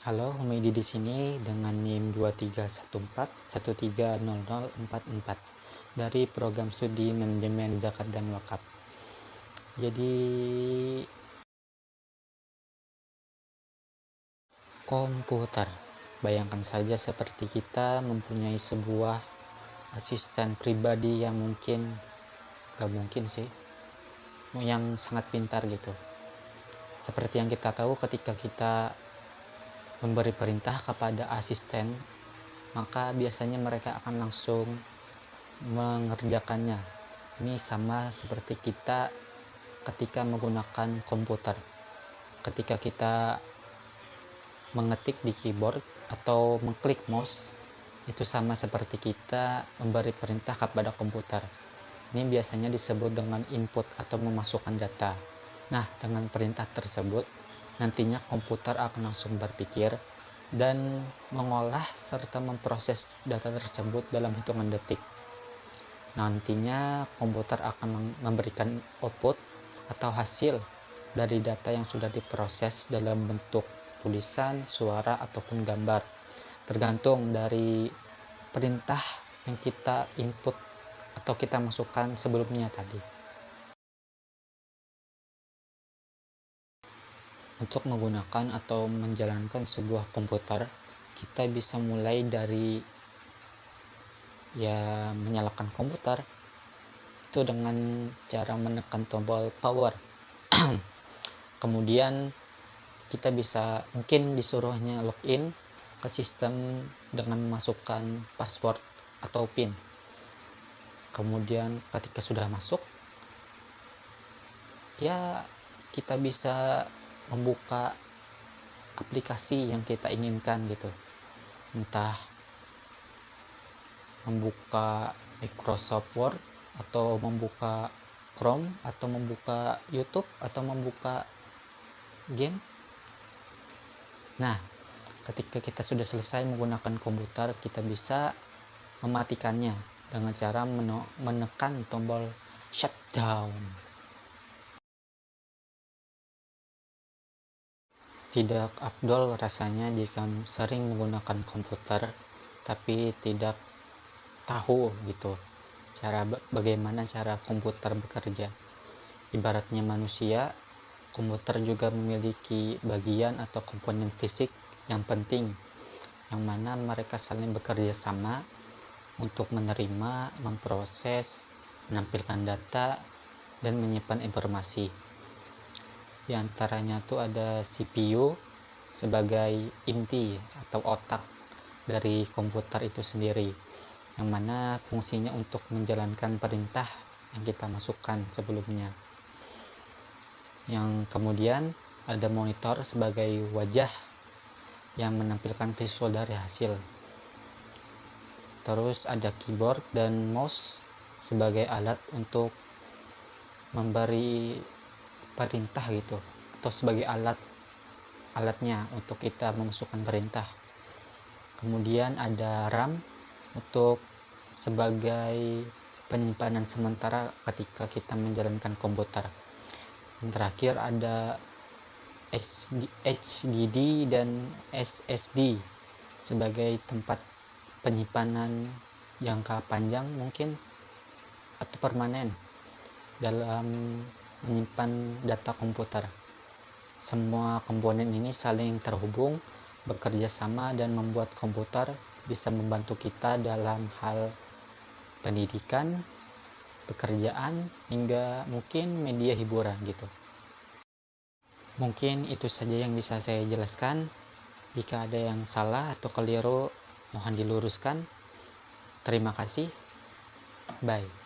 Halo, Humaydi di sini dengan NIM 2314130044 dari program studi manajemen zakat dan wakaf. Jadi komputer, bayangkan saja seperti kita mempunyai sebuah asisten pribadi yang yang sangat pintar gitu. Seperti yang kita tahu, ketika kita memberi perintah kepada asisten, maka biasanya mereka akan langsung mengerjakannya. Ini sama seperti kita ketika menggunakan komputer. Ketika kita mengetik di keyboard atau mengklik mouse, itu sama seperti kita memberi perintah kepada komputer. Ini biasanya disebut dengan input atau memasukkan data. Nah, dengan perintah tersebut, nantinya komputer akan langsung berpikir dan mengolah serta memproses data tersebut dalam hitungan detik. Nantinya komputer akan memberikan output atau hasil dari data yang sudah diproses dalam bentuk tulisan, suara, ataupun gambar, tergantung dari perintah yang kita input atau kita masukkan sebelumnya tadi. Untuk menggunakan atau menjalankan sebuah komputer, kita bisa mulai dari menyalakan komputer itu dengan cara menekan tombol power. Kemudian kita bisa mungkin disuruhnya login ke sistem dengan memasukkan password atau PIN. Kemudian ketika sudah masuk, kita bisa membuka aplikasi yang kita inginkan gitu. Entah membuka Microsoft Word, atau membuka Chrome, atau membuka YouTube, atau membuka game. Nah, ketika kita sudah selesai menggunakan komputer, kita bisa mematikannya dengan cara menekan tombol shutdown. Tidak afdol rasanya jika sering menggunakan komputer tapi tidak tahu gitu bagaimana cara komputer bekerja. Ibaratnya manusia, komputer juga memiliki bagian atau komponen fisik yang penting, yang mana mereka saling bekerja sama untuk menerima, memproses, menampilkan data, dan menyimpan informasi. Di antaranya tuh ada CPU sebagai inti atau otak dari komputer itu sendiri, yang mana fungsinya untuk menjalankan perintah yang kita masukkan sebelumnya. Yang kemudian ada monitor sebagai wajah yang menampilkan visual dari hasil. Terus ada keyboard dan mouse sebagai alat untuk memberi perintah gitu, atau sebagai alatnya untuk kita memasukkan perintah. Kemudian ada RAM untuk sebagai penyimpanan sementara ketika kita menjalankan komputer. Yang terakhir ada HDD dan SSD sebagai tempat penyimpanan jangka panjang mungkin atau permanen dalam menyimpan data komputer. Semua komponen ini saling terhubung, bekerja sama, dan membuat komputer bisa membantu kita dalam hal pendidikan, pekerjaan, hingga mungkin media hiburan gitu. Mungkin itu saja yang bisa saya jelaskan. Jika ada yang salah atau keliru, mohon diluruskan. Terima kasih. Bye.